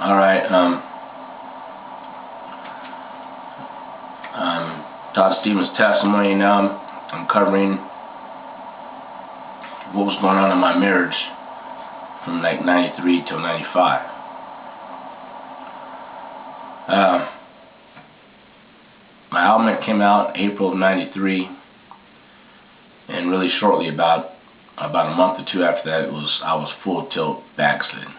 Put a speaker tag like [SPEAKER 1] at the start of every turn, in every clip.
[SPEAKER 1] Alright, Todd Stevens' testimony now. I'm covering what was going on in my marriage from like 93 till 95. My album came out in April of 93, and really shortly, about a month or two after that, I was full tilt backslidden.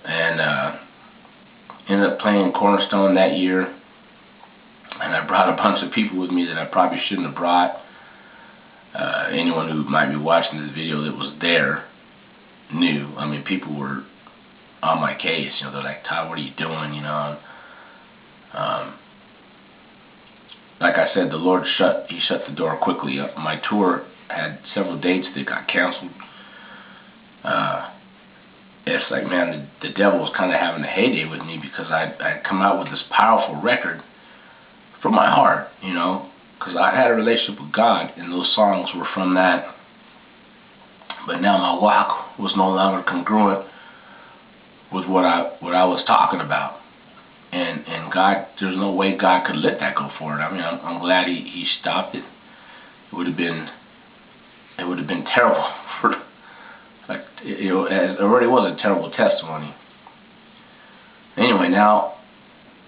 [SPEAKER 1] And ended up playing Cornerstone that year, and I brought a bunch of people with me that I probably shouldn't have brought. Anyone who might be watching this video that was there knew. I mean, people were on my case. You know, they're like, "Todd, what are you doing?" You know. Like I said, the Lord shut the door quickly. My tour had several dates that got canceled. It's like, man, the devil was kind of having a heyday with me, because I'd come out with this powerful record from my heart, you know, because I had a relationship with God, and those songs were from that. But now my walk was no longer congruent with what I was talking about, and God, there's no way God could let that go forward. I mean, I'm glad He stopped it. It would have been terrible for. Like, it already was a terrible testimony. Anyway, now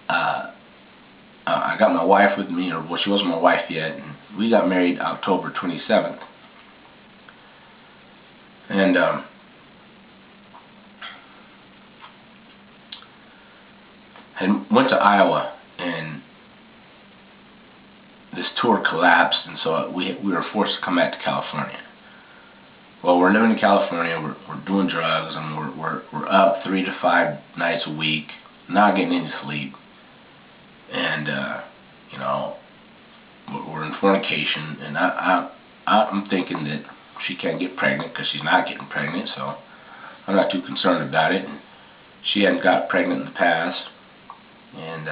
[SPEAKER 1] I got my wife with me, or well, she wasn't my wife yet, and we got married October 27th. And went to Iowa, and this tour collapsed, and so we were forced to come back to California. Well, we're living in California, we're doing drugs, and we're up 3 to 5 nights a week, not getting any sleep, and you know, we're in fornication, and I'm thinking that she can't get pregnant because she's not getting pregnant, so I'm not too concerned about it. And she hadn't got pregnant in the past, and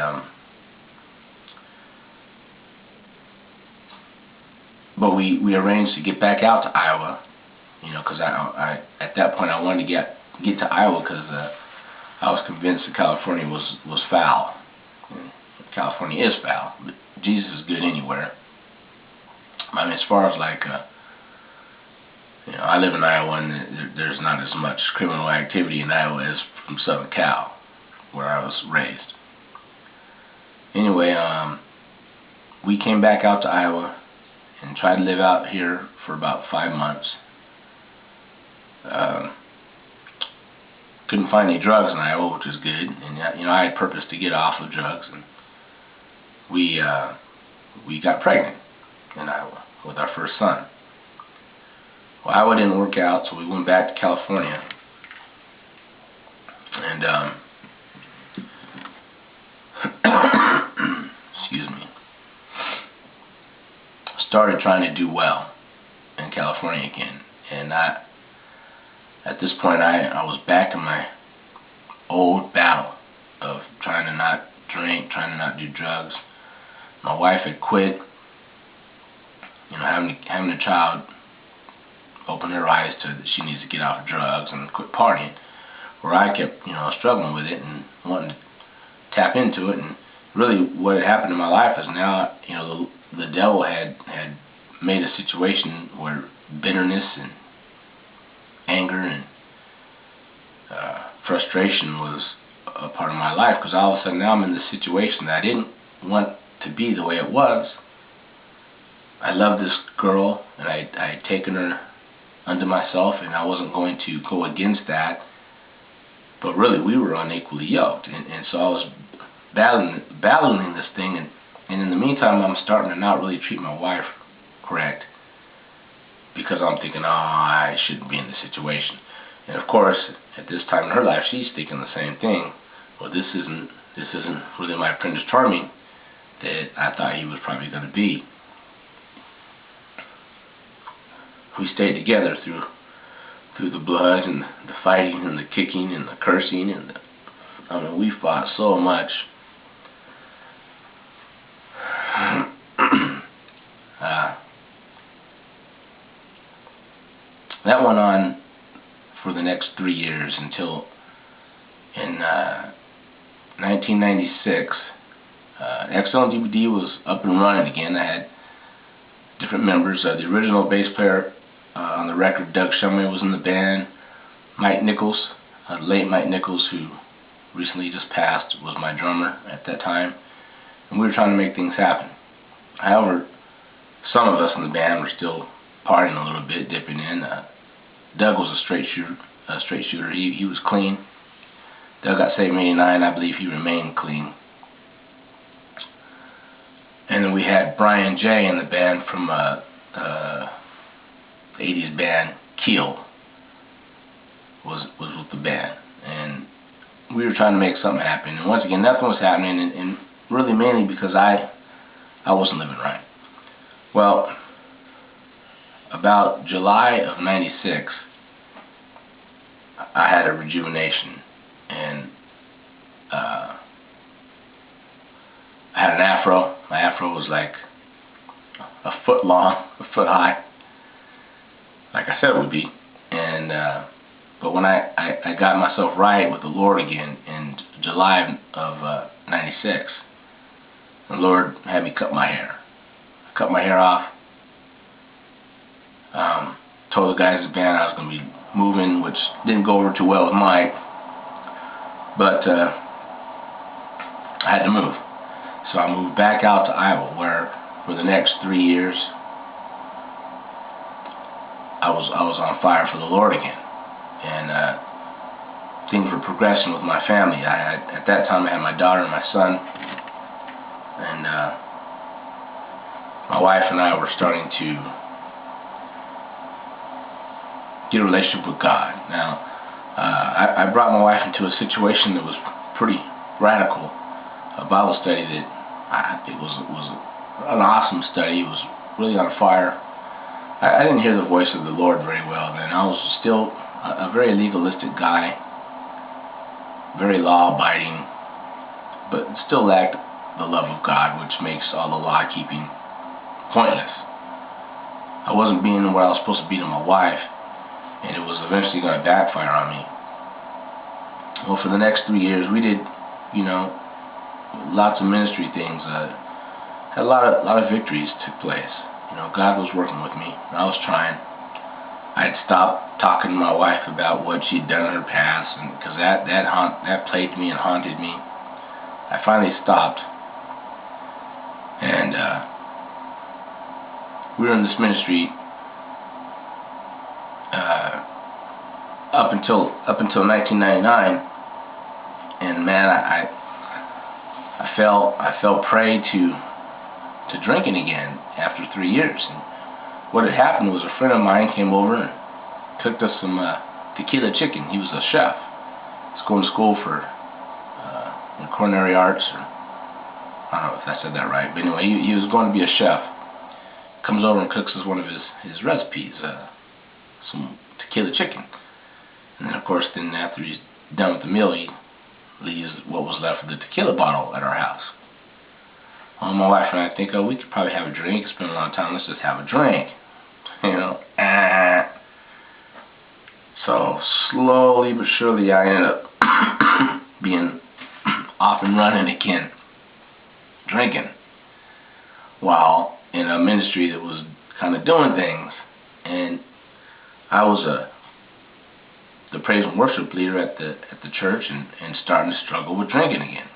[SPEAKER 1] but we arranged to get back out to Iowa. You know, because I at that point I wanted to get to Iowa, because I was convinced that California was foul. And California is foul, but Jesus is good anywhere. I mean, as far as like, you know, I live in Iowa, and there's not as much criminal activity in Iowa as from Southern Cal, where I was raised. Anyway, we came back out to Iowa and tried to live out here for about 5 months. Couldn't find any drugs in Iowa, which was good, and you know, I had purpose to get off of drugs, and we got pregnant in Iowa with our first son. Well, Iowa didn't work out, so we went back to California, and excuse me, started trying to do well in California again, and at this point, I was back in my old battle of trying to not drink, trying to not do drugs. My wife had quit. You know, having a child opened her eyes to that she needs to get off of drugs and quit partying. Where I kept, you know, struggling with it and wanting to tap into it. And really, what had happened in my life is now, you know, the devil had made a situation where bitterness and anger and frustration was a part of my life, because all of a sudden now I'm in this situation that I didn't want to be the way it was. I loved this girl, and I had taken her unto myself, and I wasn't going to go against that, but really we were unequally yoked, and so I was battling this thing, and in the meantime I'm starting to not really treat my wife correct, because I'm thinking, oh, I shouldn't be in this situation. And of course, at this time in her life, she's thinking the same thing. Well, this isn't really my Prince Charming that I thought he was probably going to be. We stayed together through the blood and the fighting and the kicking and the cursing, and I mean, we fought so much. That went on for the next 3 years until In 1996, Excellent DVD was up and running again. I had different members. The original bass player on the record, Doug Shumway, was in the band. Mike Nichols, late Mike Nichols, who recently just passed, was my drummer at that time. And we were trying to make things happen. However, some of us in the band were still partying a little bit, dipping in. Doug was a straight shooter. He was clean. Doug got saved in '89. I believe he remained clean. And then we had Brian J in the band from the 80s band Keel was with the band, and we were trying to make something happen. And once again, nothing was happening, and really mainly because I wasn't living right. Well, about July of '96, I had a rejuvenation, and I had an afro. My afro was like a foot long, a foot high, like I said it would be. And but when I got myself right with the Lord again in July of '96, the Lord had me cut my hair. I cut my hair off. Told the guys in the band I was going to be moving, which didn't go over too well with Mike, but I had to move. So I moved back out to Iowa, where for the next 3 years I was on fire for the Lord again, and things were progressing with my family. At that time I had my daughter and my son, and my wife and I were starting to get a relationship with God. Now, I brought my wife into a situation that was pretty radical, a Bible study that it was an awesome study. It was really on fire. I didn't hear the voice of the Lord very well then. I was still a very legalistic guy, very law-abiding, but still lacked the love of God, which makes all the law-keeping pointless. I wasn't being what I was supposed to be to my wife, and it was eventually going to backfire on me. Well, for the next 3 years, we did, lots of ministry things. Had a lot of victories took place. God was working with me. I was trying. I had stopped talking to my wife about what she'd done in her past, and because that plagued me and haunted me. I finally stopped, and we were in this ministry up until 1999, and man, I fell prey to drinking again after 3 years. And what had happened was a friend of mine came over and cooked us some tequila chicken. He was a chef. He was going to school for culinary arts, or I don't know if I said that right, but anyway, he was going to be a chef. Comes over and cooks us one of his recipes, some tequila chicken. And then, of course, after he's done with the meal, he leaves what was left of the tequila bottle at our house. Well, my wife and I think, we could probably have a drink. It's been a long time. Let's just have a drink. So slowly but surely, I ended up being off and running again, drinking, while in a ministry that was kind of doing things. And I was the praise and worship leader at the church, and starting to struggle with drinking again.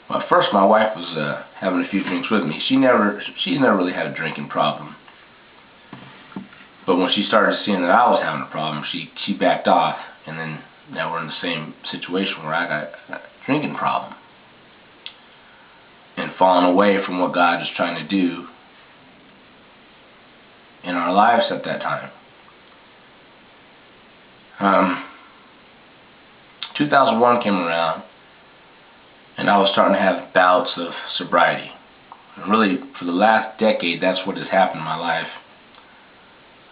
[SPEAKER 1] Well, at first my wife was having a few drinks with me. She's never really had a drinking problem. But when she started seeing that I was having a problem, she backed off, and then now we're in the same situation where I got a drinking problem, and falling away from what God is trying to do in our lives at that time. 2001 came around, and I was starting to have bouts of sobriety. And really, for the last decade, that's what has happened in my life.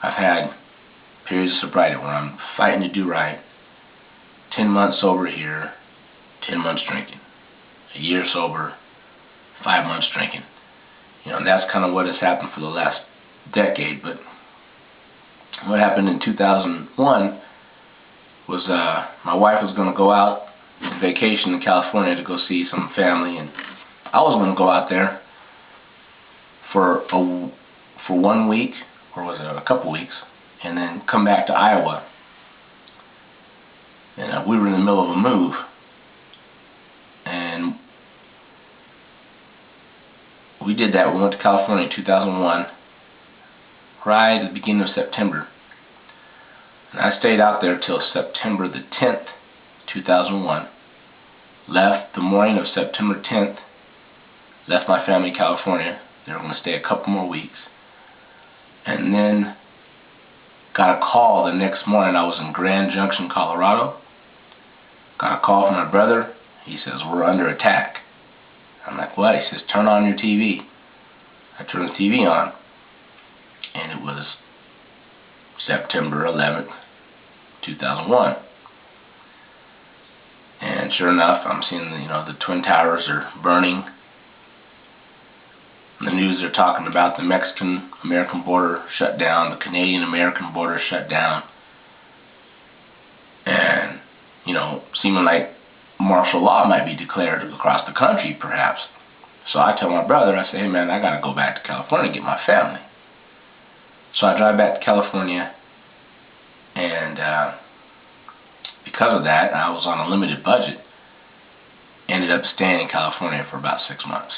[SPEAKER 1] I've had periods of sobriety where I'm fighting to do right. 10 months sober here, 10 months drinking. A year sober, 5 months drinking. And that's kind of what has happened for the last decade. But what happened in 2001 was my wife was going to go out on vacation in California to go see some family, and I was going to go out there for 1 week, or was it a couple weeks, and then come back to Iowa. And we were in the middle of a move, and we did that. We went to California in 2001, right at the beginning of September. And I stayed out there till September the 10th, 2001. Left the morning of September 10th. Left my family in California. They were going to stay a couple more weeks. And then got a call the next morning. I was in Grand Junction, Colorado. Got a call from my brother. He says, "We're under attack." I'm like, "What?" He says, "Turn on your TV." I turned the TV on, and it was September 11th, 2001. And sure enough, I'm seeing the Twin Towers are burning. In the news, they're talking about the Mexican-American border shut down, the Canadian-American border shut down, and seeming like martial law might be declared across the country, perhaps. So I tell my brother, I say, "Hey man, I gotta go back to California and get my family." So I drive back to California, and because of that, I was on a limited budget. Ended up staying in California for about 6 months.